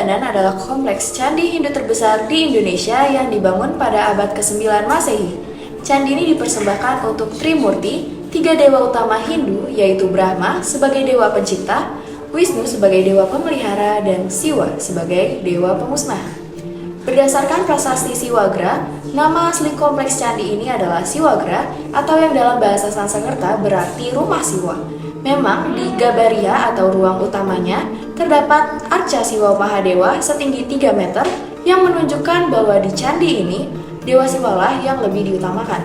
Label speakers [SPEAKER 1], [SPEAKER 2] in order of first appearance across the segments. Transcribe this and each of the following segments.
[SPEAKER 1] Prambanan adalah kompleks candi Hindu terbesar di Indonesia yang dibangun pada abad ke-9 Masehi. Candi ini dipersembahkan untuk Trimurti, tiga dewa utama Hindu, yaitu Brahma sebagai dewa pencipta, Wisnu sebagai dewa pemelihara, dan Siwa sebagai dewa pemusnah. Berdasarkan prasasti Siwagra, nama asli kompleks candi ini adalah Siwagra atau yang dalam bahasa Sanskerta berarti rumah Siwa. Memang di Gabaria atau ruang utamanya terdapat arca Siwa Mahadewa setinggi 3 meter yang menunjukkan bahwa di candi ini Dewa Siwalah yang lebih diutamakan.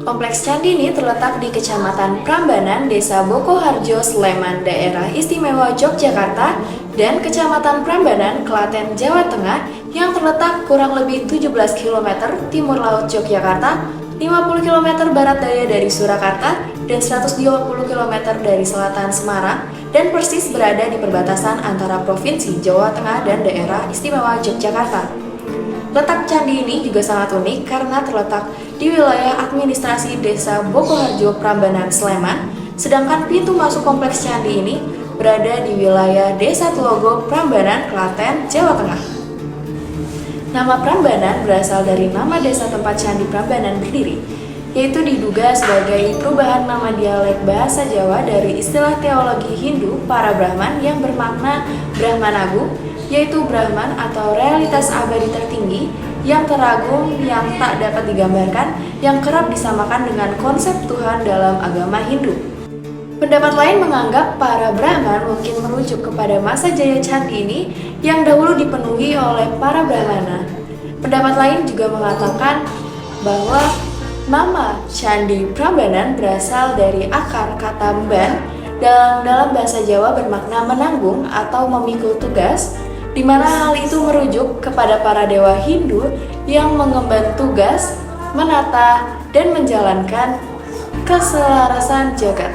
[SPEAKER 1] Kompleks candi ini terletak di Kecamatan Prambanan, Desa Bokoharjo, Sleman, Daerah Istimewa Yogyakarta, dan Kecamatan Prambanan, Klaten, Jawa Tengah yang terletak kurang lebih 17 km timur laut Yogyakarta, 50 km barat daya dari Surakarta, dan 120 km dari selatan Semarang, dan persis berada di perbatasan antara Provinsi Jawa Tengah dan Daerah Istimewa Yogyakarta. Letak candi ini juga sangat unik karena terletak di wilayah administrasi Desa Bokoharjo, Prambanan, Sleman, sedangkan pintu masuk kompleks candi ini berada di wilayah Desa Telogo, Prambanan, Klaten, Jawa Tengah. Nama Prambanan berasal dari nama desa tempat candi Prambanan berdiri, yaitu diduga sebagai perubahan nama dialek bahasa Jawa dari istilah teologi Hindu para Brahman yang bermakna Brahmanagu, yaitu Brahman atau realitas abadi tertinggi yang teragung yang tak dapat digambarkan, yang kerap disamakan dengan konsep Tuhan dalam agama Hindu. Pendapat lain menganggap para Brahman mungkin merujuk kepada masa jaya candi ini yang dahulu dipenuhi oleh para Brahmana. Pendapat lain juga mengatakan bahwa nama Candi Prambanan berasal dari akar kata mban dalam bahasa Jawa bermakna menanggung atau memikul tugas, di mana hal itu merujuk kepada para dewa Hindu yang mengemban tugas, menata, dan menjalankan keselarasan jagat.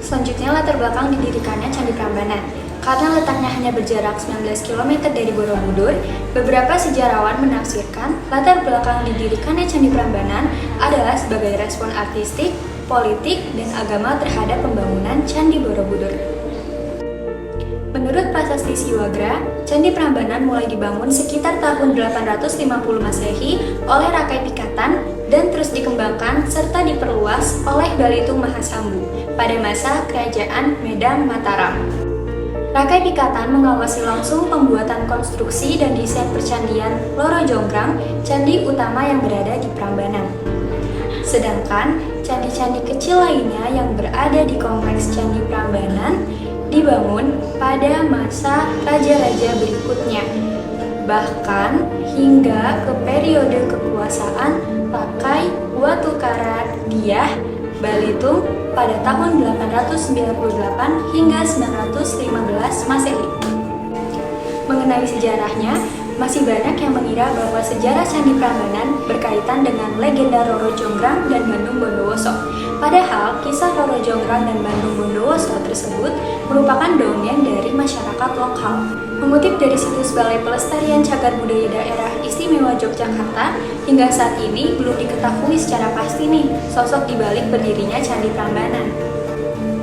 [SPEAKER 2] Selanjutnya latar belakang didirikannya Candi Prambanan. Karena letaknya hanya berjarak 19 km dari Borobudur, beberapa sejarawan menafsirkan latar belakang didirikannya Candi Prambanan adalah sebagai respon artistik, politik, dan agama terhadap pembangunan Candi Borobudur. Menurut prasasti Siwagra, Candi Prambanan mulai dibangun sekitar tahun 850 Masehi oleh Rakai Pikatan dan terus dikembangkan serta diperluas oleh Balitung Mahasambu pada masa Kerajaan Medang Mataram. Rakai Pikatan mengawasi langsung pembuatan konstruksi dan desain percandian Loro Jonggrang, candi utama yang berada di Prambanan. Sedangkan candi-candi kecil lainnya yang berada di kompleks Candi Prambanan dibangun pada masa raja-raja berikutnya, bahkan hingga ke periode kekuasaan Rakai Watukara Dyah Balitung pada tahun 898 hingga 915 Masehi. Mengenai sejarahnya, masih banyak yang mengira bahwa sejarah Candi Prambanan berkaitan dengan legenda Roro Jonggrang dan Bandung Bondowoso. Padahal, kisah Roro Jonggrang dan Bandung Bondowoso tersebut merupakan dongeng dari masyarakat lokal. Mengutip dari situs Balai Pelestarian Cagar Budaya Daerah Istimewa Yogyakarta, hingga saat ini belum diketahui secara pasti nih sosok dibalik berdirinya Candi Prambanan.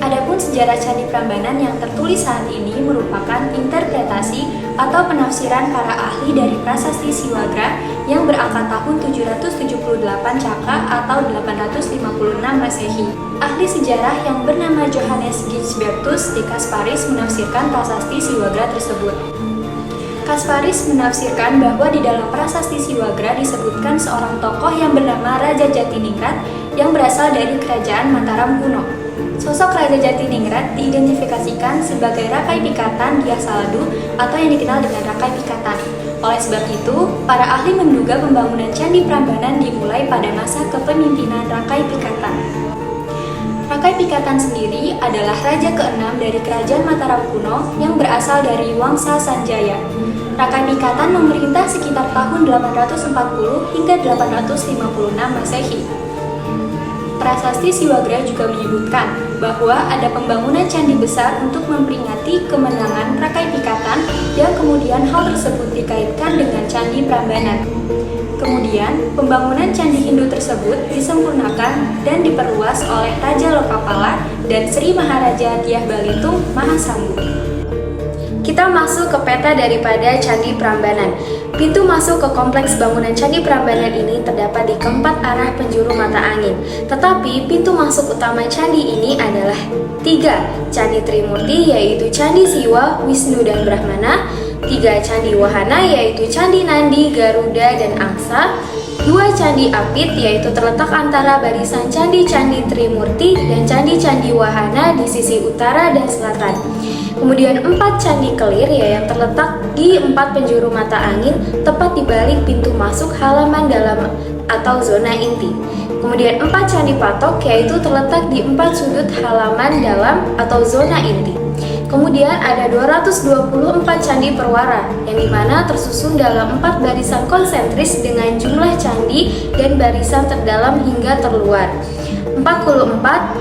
[SPEAKER 2] Adapun sejarah Candi Prambanan yang tertulis saat ini merupakan interpretasi atau penafsiran para ahli dari prasasti Siwagra yang berangkat tahun 778 Caka atau 856 Masehi. Ahli sejarah yang bernama Johannes Gisbertus de Kasparis menafsirkan prasasti Siwagra tersebut. Kasparis menafsirkan bahwa di dalam prasasti Siwagra disebutkan seorang tokoh yang bernama Raja Jatiningrat yang berasal dari kerajaan Mataram kuno. Sosok Raja Jatiningrat diidentifikasikan sebagai Rakai Pikatan Dyah Saladu atau yang dikenal dengan Rakai Pikatan. Oleh sebab itu, para ahli menduga pembangunan Candi Prambanan dimulai pada masa kepemimpinan Rakai Pikatan. Rakai Pikatan sendiri adalah raja ke-6 dari kerajaan Mataram kuno yang berasal dari Wangsa Sanjaya. Rakai Pikatan memerintah sekitar tahun 840 hingga 856 Masehi. Prasasti Siwagra juga menyebutkan bahwa ada pembangunan candi besar untuk memperingati kemenangan Rakai Pikatan yang kemudian hal tersebut dikaitkan dengan Candi Prambanan. Kemudian, pembangunan candi Hindu tersebut disempurnakan dan diperluas oleh Raja Lokapala dan Sri Maharaja Dyah Balitung Mahasambu. kita masuk ke peta daripada Candi Prambanan. Pintu masuk ke kompleks bangunan Candi Prambanan ini terdapat di keempat arah penjuru mata angin. Tetapi pintu masuk utama candi ini adalah 3 Candi Trimurti, yaitu Candi Siwa, Wisnu dan Brahmana, 3 Candi Wahana, yaitu Candi Nandi, Garuda dan Angsa, 2 Candi Apit, yaitu terletak antara barisan Candi-Candi Trimurti dan Candi-Candi Wahana di sisi utara dan selatan. Kemudian 4 Candi Kelir, yang terletak di 4 penjuru mata angin tepat di balik pintu masuk halaman dalam atau zona inti. Kemudian 4 Candi Patok, yaitu terletak di 4 sudut halaman dalam atau zona inti. Kemudian ada 224 candi perwara, yang dimana tersusun dalam 4 barisan konsentris dengan jumlah candi dan barisan terdalam hingga terluar 44,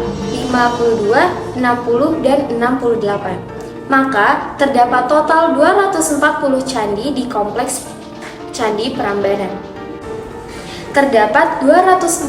[SPEAKER 2] 52, 60, dan 68. Maka terdapat total 240 candi di kompleks Candi Prambanan. Terdapat 240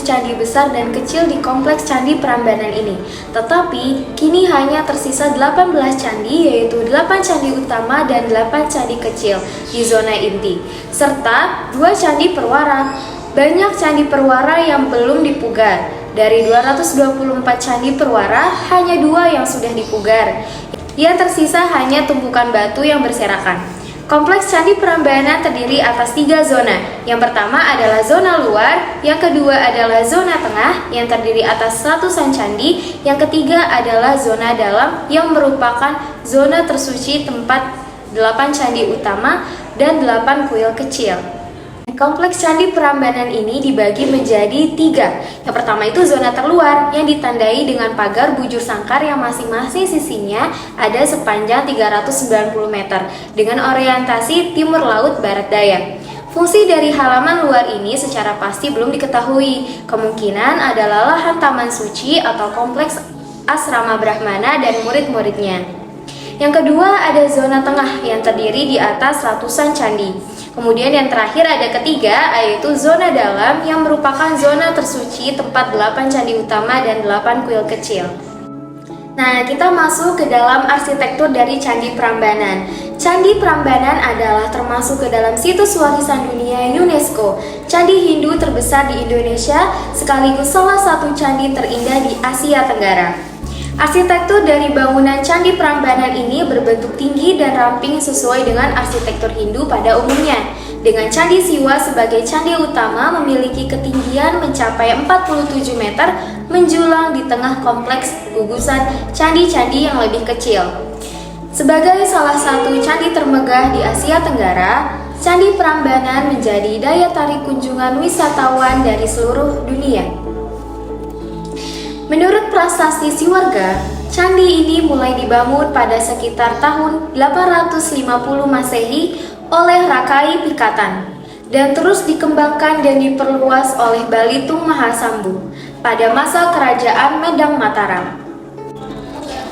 [SPEAKER 2] candi besar dan kecil di kompleks Candi Prambanan ini. Tetapi kini hanya tersisa 18 candi, yaitu 8 candi utama dan 8 candi kecil di zona inti, serta 2 candi perwara. Banyak candi perwara yang belum dipugar. Dari 224 candi perwara, hanya 2 yang sudah dipugar. Yang tersisa hanya tumpukan batu yang berserakan. Kompleks Candi Prambanan terdiri atas 3 zona. Yang pertama adalah zona luar, yang kedua adalah zona tengah yang terdiri atas ratusan candi, yang ketiga adalah zona dalam yang merupakan zona tersuci tempat 8 candi utama dan 8 kuil kecil. Kompleks Candi Prambanan ini dibagi menjadi 3. Yang pertama itu zona terluar yang ditandai dengan pagar bujur sangkar yang masing-masing sisinya ada sepanjang 390 meter dengan orientasi timur laut barat daya. Fungsi dari halaman luar ini secara pasti belum diketahui. Kemungkinan adalah lahan taman suci atau kompleks asrama Brahmana dan murid-muridnya. Yang kedua ada zona tengah yang terdiri di atas ratusan candi. Kemudian yang terakhir ada ketiga, yaitu zona dalam yang merupakan zona tersuci tempat 8 candi utama dan 8 kuil kecil. Nah, kita masuk ke dalam arsitektur dari Candi Prambanan. Candi Prambanan adalah termasuk ke dalam situs warisan dunia UNESCO, candi Hindu terbesar di Indonesia, sekaligus salah satu candi terindah di Asia Tenggara. Arsitektur dari bangunan Candi Prambanan ini berbentuk tinggi dan ramping sesuai dengan arsitektur Hindu pada umumnya. Dengan Candi Siwa sebagai candi utama memiliki ketinggian mencapai 47 meter menjulang di tengah kompleks gugusan candi-candi yang lebih kecil. Sebagai salah satu candi termegah di Asia Tenggara, Candi Prambanan menjadi daya tarik kunjungan wisatawan dari seluruh dunia. Menurut prasasti Siwarga, candi ini mulai dibangun pada sekitar tahun 850 Masehi oleh Rakai Pikatan dan terus dikembangkan dan diperluas oleh Balitung Mahasambu pada masa kerajaan Medang Mataram.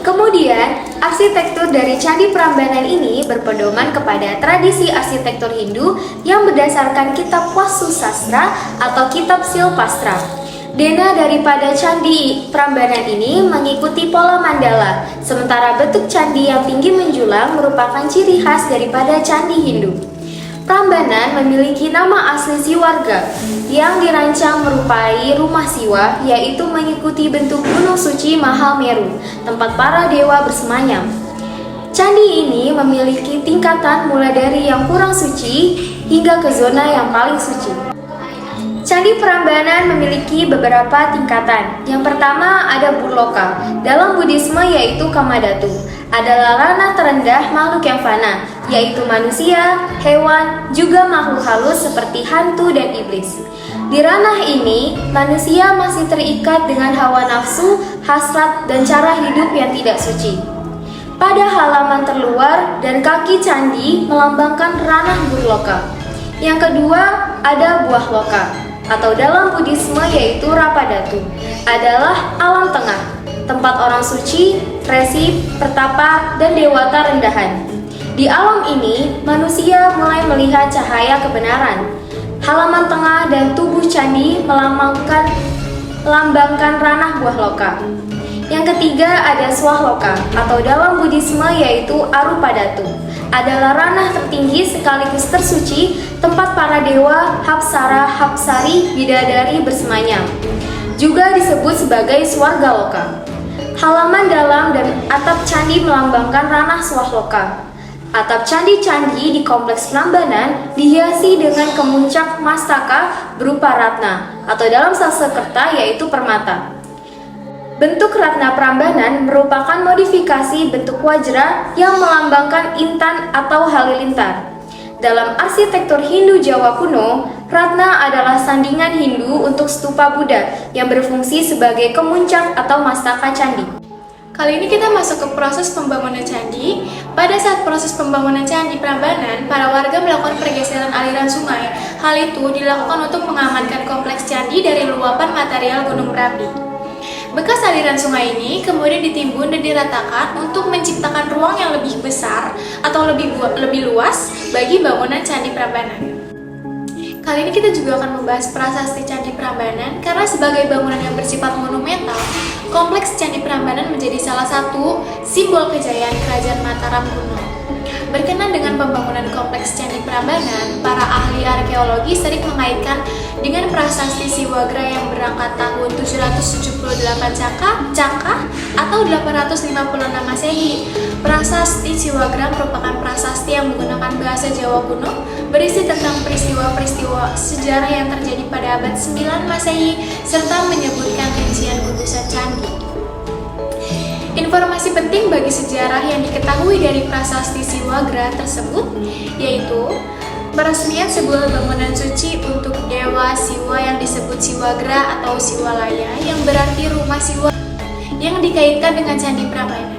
[SPEAKER 2] Kemudian, arsitektur dari Candi Prambanan ini berpedoman kepada tradisi arsitektur Hindu yang berdasarkan kitab Wastu Sastra atau kitab Silpastra. Dena daripada Candi Prambanan ini mengikuti pola mandala, sementara bentuk candi yang tinggi menjulang merupakan ciri khas daripada candi Hindu. Prambanan memiliki nama asli Siwarga yang dirancang merupai rumah Siwa, yaitu mengikuti bentuk gunung suci Mahameru, tempat para dewa bersemayam. Candi ini memiliki tingkatan mulai dari yang kurang suci hingga ke zona yang paling suci. Candi Prambanan memiliki beberapa tingkatan. Yang pertama ada Burloka, dalam Buddhisme yaitu Kamadhatu, adalah ranah terendah makhluk yang fana, yaitu manusia, hewan, juga makhluk halus seperti hantu dan iblis. Di ranah ini, manusia masih terikat dengan hawa nafsu, hasrat, dan cara hidup yang tidak suci. Pada halaman terluar dan kaki candi melambangkan ranah Burloka. Yang kedua ada Buah Loka, atau dalam Buddhisme yaitu Rapadatu, adalah alam tengah, tempat orang suci, resi, pertapa, dan dewata rendahan. Di alam ini, manusia mulai melihat cahaya kebenaran. Halaman tengah dan tubuh candi melambangkan ranah Buah Loka. Yang ketiga ada Swahloka atau dalam Buddhisme yaitu Arupadatu. Adalah ranah tertinggi sekaligus tersuci tempat para dewa, Hapsara, Hapsari, bidadari bersemayam. Juga disebut sebagai Swargaloka. Halaman dalam dan atap candi melambangkan ranah Swahloka. Atap candi-candi di Kompleks Prambanan dihiasi dengan kemuncak mastaka berupa ratna atau dalam Sanskerta yaitu permata. Bentuk ratna Prambanan merupakan modifikasi bentuk wajra yang melambangkan intan atau halilintar. Dalam arsitektur Hindu Jawa kuno, ratna adalah sandingan Hindu untuk stupa Buddha yang berfungsi sebagai kemuncak atau mastaka candi.
[SPEAKER 3] Kali ini kita masuk ke proses pembangunan candi. Pada saat proses pembangunan candi Prambanan, para warga melakukan pergeseran aliran sungai. Hal itu dilakukan untuk mengamankan kompleks candi dari luapan material Gunung Merapi. Bekas aliran sungai ini kemudian ditimbun dan diratakan untuk menciptakan ruang yang lebih besar atau lebih luas bagi bangunan candi Prambanan. Kali ini kita juga akan membahas prasasti Candi Prambanan karena sebagai bangunan yang bersifat monumental, kompleks Candi Prambanan menjadi salah satu simbol kejayaan Kerajaan Mataram kuno. Berkenan dengan pembangunan kompleks Candi Prambanan, para ahli arkeologi sering mengaitkan dengan prasasti Siwagra yang berangkat tahun 778 Caka atau 856 Masehi. Prasasti Siwagra merupakan prasasti yang menggunakan bahasa Jawa kuno, berisi tentang peristiwa-peristiwa sejarah yang terjadi pada abad 9 Masehi serta menyebutkan rincian gugusan candi. Informasi penting bagi sejarah yang diketahui dari prasasti Siwagra tersebut yaitu peresmian sebuah bangunan suci untuk Dewa Siwa yang disebut Siwagra atau Siwalaya yang berarti rumah Siwa yang dikaitkan dengan Candi Prambanan.